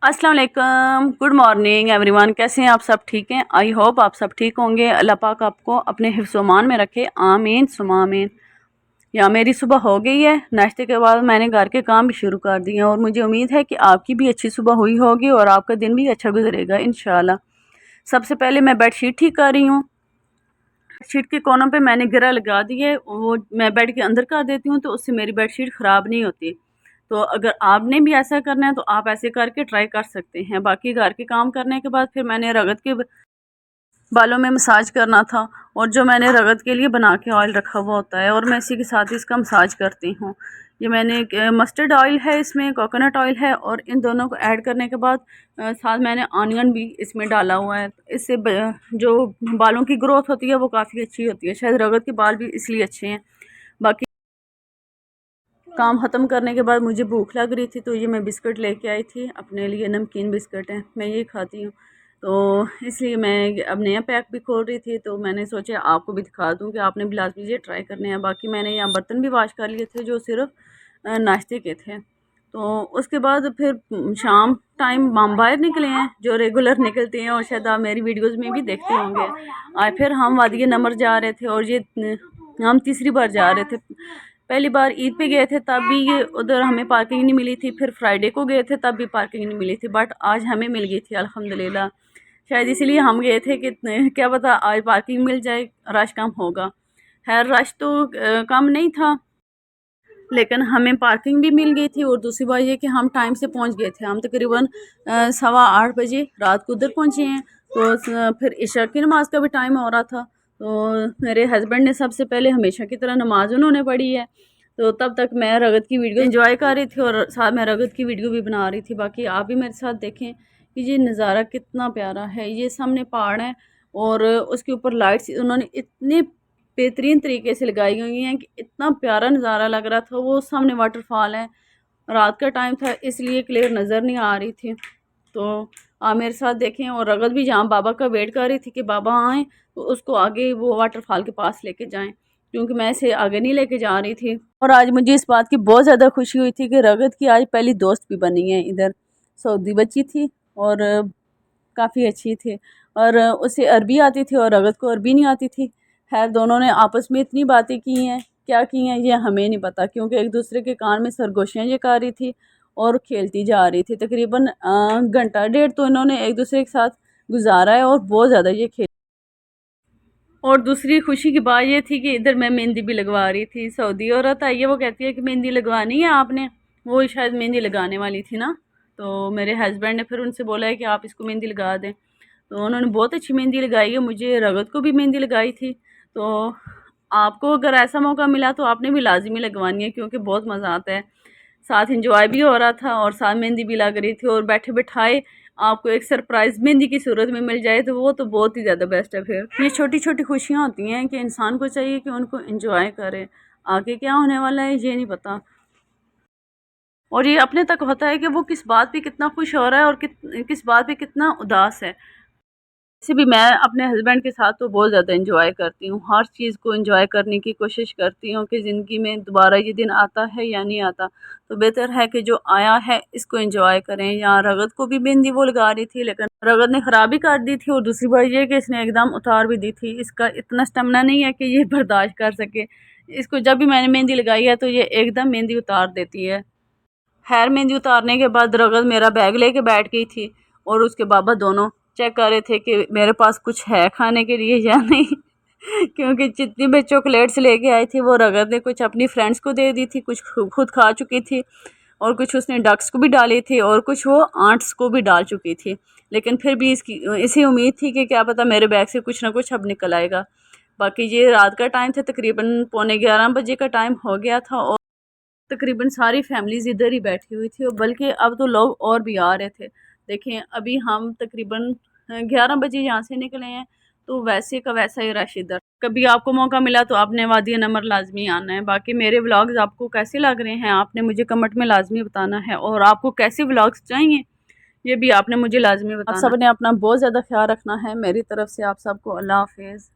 अस्सलाम वालेकुम, good morning everyone. कैसे हैं आप सब? ठीक हैं? आई होप आप सब ठीक होंगे। अल्लाह पाक आपको अपने हिफ्ज़-ओ-मान में रखे, आमीन सुमा आमीन। या मेरी सुबह हो गई है। नाश्ते के बाद मैंने घर के काम भी शुरू कर दिए हैं और मुझे उम्मीद है कि आपकी भी अच्छी सुबह हुई होगी और आपका दिन भी अच्छा गुजरेगा इंशाल्लाह। सबसे पहले मैं बेडशीट ठीक कर रही हूँ। बेडशीट के कोनों पे मैंने गिरा लगा दी है, वो मैं बेड के अंदर कर देती हूँ तो उससे मेरी बेडशीट ख़राब नहीं होती। तो अगर आपने भी ऐसा करना है तो आप ऐसे करके ट्राई कर सकते हैं। बाकी घर के काम करने के बाद फिर मैंने रगत के बालों में मसाज करना था और जो मैंने रगत के लिए बना के ऑयल रखा हुआ होता है और मैं इसी के साथ इसका मसाज करती हूँ। ये मैंने मस्टर्ड ऑयल है, इसमें कोकोनट ऑयल है और इन दोनों को ऐड करने के बाद साथ मैंने ऑनियन भी इसमें डाला हुआ है। इससे जो बालों की ग्रोथ होती है वो काफ़ी अच्छी होती है। शायद रगत के बाल भी इसलिए अच्छे हैं। बाकी काम ख़त्म करने के बाद मुझे भूख लग रही थी तो ये मैं बिस्किट लेके आई थी अपने लिए। नमकीन बिस्किट हैं, मैं ये खाती हूँ तो इसलिए मैं अब नया पैक भी खोल रही थी तो मैंने सोचा आपको भी दिखा दूँ कि आपने भी लाजमी ये ट्राई करने हैं। बाकी मैंने यहाँ बर्तन भी वॉश कर लिए थे जो सिर्फ नाश्ते के थे। तो उसके बाद फिर शाम टाइम हम बाहर निकले हैं, जो रेगुलर निकलते हैं और शायद आप मेरी वीडियोज़ में भी देखते होंगे। आज फिर हम वादिया नमर जा रहे थे और ये हम तीसरी बार जा रहे थे। पहली बार ईद पे गए थे तब भी ये उधर हमें पार्किंग नहीं मिली थी, फिर फ्राइडे को गए थे तब भी पार्किंग नहीं मिली थी, बट आज हमें मिल गई थी अल्हम्दुलिल्लाह। शायद इसीलिए हम गए थे कि क्या पता आज पार्किंग मिल जाए, रश कम होगा। खैर रश तो कम नहीं था लेकिन हमें पार्किंग भी मिल गई थी और दूसरी बात ये कि हम टाइम से पहुंच गए थे। हम तकरीबन 8:15 बजे रात को उधर पहुंचे हैं। तो फिर इशा की नमाज़ का भी टाइम हो रहा था तो मेरे हस्बैंड ने सबसे पहले हमेशा की तरह नमाज उन्होंने पढ़ी है। तो तब तक मैं रगत की वीडियो एंजॉय कर रही थी और साथ में रगत की वीडियो भी बना रही थी। बाकी आप भी मेरे साथ देखें कि ये नज़ारा कितना प्यारा है। ये सामने पहाड़ है और उसके ऊपर लाइट्स उन्होंने इतने बेहतरीन तरीके से लगाई हुई हैं कि इतना प्यारा नज़ारा लग रहा था। वो सामने वाटरफॉल है, रात का टाइम था इसलिए क्लियर नज़र नहीं आ रही थी। तो आप मेरे साथ देखें और रगत भी जहाँ बाबा का वेट कर रही थी कि बाबा आएँ तो उसको आगे वो वाटरफॉल के पास लेके जाएं, क्योंकि मैं इसे आगे नहीं लेके जा रही थी। और आज मुझे इस बात की बहुत ज़्यादा खुशी हुई थी कि रगत की आज पहली दोस्त भी बनी है। इधर सऊदी बच्ची थी और काफ़ी अच्छी थी और उसे अरबी आती थी और रगत को अरबी नहीं आती थी। खैर दोनों ने आपस में इतनी बातें की हैं, क्या की हैं ये हमें नहीं पता, क्योंकि एक दूसरे के कान में सरगोशियाँ ये कर रही थी और खेलती जा रही थी। तकरीबन घंटा डेढ़ तो इन्होंने एक दूसरे के साथ गुजारा है और बहुत ज़्यादा ये खेल। और दूसरी खुशी की बात ये थी कि इधर मैं मेहंदी भी लगवा रही थी। सऊदी औरत आई है, वो कहती है कि मेहंदी लगवानी है आपने, वो शायद मेहंदी लगाने वाली थी ना। तो मेरे हस्बैंड ने फिर उनसे बोला है कि आप इसको मेहंदी लगा दें। तो उन्होंने बहुत अच्छी मेहंदी लगाई है, मुझे रगत को भी मेहंदी लगाई थी। तो आपको अगर ऐसा मौका मिला तो आपने भी लाजमी लगवानी है, क्योंकि बहुत मज़ा आता है। साथ इंजॉय भी हो रहा था और साथ मेहंदी भी लग रही थी और बैठे बिठाए आपको एक सरप्राइज़ मेहंदी की सूरत में मिल जाए तो वो तो बहुत ही ज़्यादा बेस्ट है। फिर ये छोटी छोटी खुशियाँ होती हैं कि इंसान को चाहिए कि उनको इंजॉय करे। आगे क्या होने वाला है ये नहीं पता, और ये अपने तक होता है कि वो किस बात पे कितना खुश हो रहा है और किस बात पे कितना उदास है। वैसे भी मैं अपने हस्बैंड के साथ तो बहुत ज़्यादा इंजॉय करती हूँ, हर चीज़ को इंजॉय करने की कोशिश करती हूँ कि ज़िंदगी में दोबारा ये दिन आता है या नहीं आता, तो बेहतर है कि जो आया है इसको इंजॉय करें। यहाँ रगत को भी मेहंदी वो लगा रही थी लेकिन रगत ने ख़राबी कर दी थी और दूसरी बात ये कि इसने एकदम उतार भी दी थी। इसका इतना स्टेमिना नहीं है कि ये बर्दाश्त कर सके। इसको जब भी मैंने मेहंदी लगाई है तो ये एकदम मेहंदी उतार देती है। खैर मेहंदी उतारने के बाद रगत मेरा बैग लेके बैठ गई थी और उसके बाबा दोनों चेक कर रहे थे कि मेरे पास कुछ है खाने के लिए या नहीं क्योंकि जितनी भी चॉकलेट्स लेके आई थी वो रगत ने कुछ अपनी फ्रेंड्स को दे दी थी, कुछ खुद खा चुकी थी और कुछ उसने डक्स को भी डाली थी और कुछ वो आंट्स को भी डाल चुकी थी। लेकिन फिर भी इसी उम्मीद थी कि क्या पता मेरे बैग से कुछ ना कुछ अब निकल आएगा। बाकी ये रात का टाइम था, तकरीबन पौने 11 बजे का टाइम हो गया था और तकरीबन सारी फैमिलीज़ इधर ही बैठी हुई थी और बल्कि अब तो लोग और भी आ रहे थे। देखें अभी हम तकरीबन 11 बजे यहाँ से निकले हैं तो वैसे का वैसा ही रश इधर। कभी आपको मौका मिला तो आपने वादिया नमर लाजमी आना है। बाकी मेरे व्लॉग्स आपको कैसे लग रहे हैं आपने मुझे कमेंट में लाजमी बताना है, और आपको कैसे व्लॉग्स चाहिए ये भी आपने मुझे लाजमी बताना। आप सब ने अपना बहुत ज़्यादा ख्याल रखना है। मेरी तरफ से आप सबको अल्लाह हाफिज़।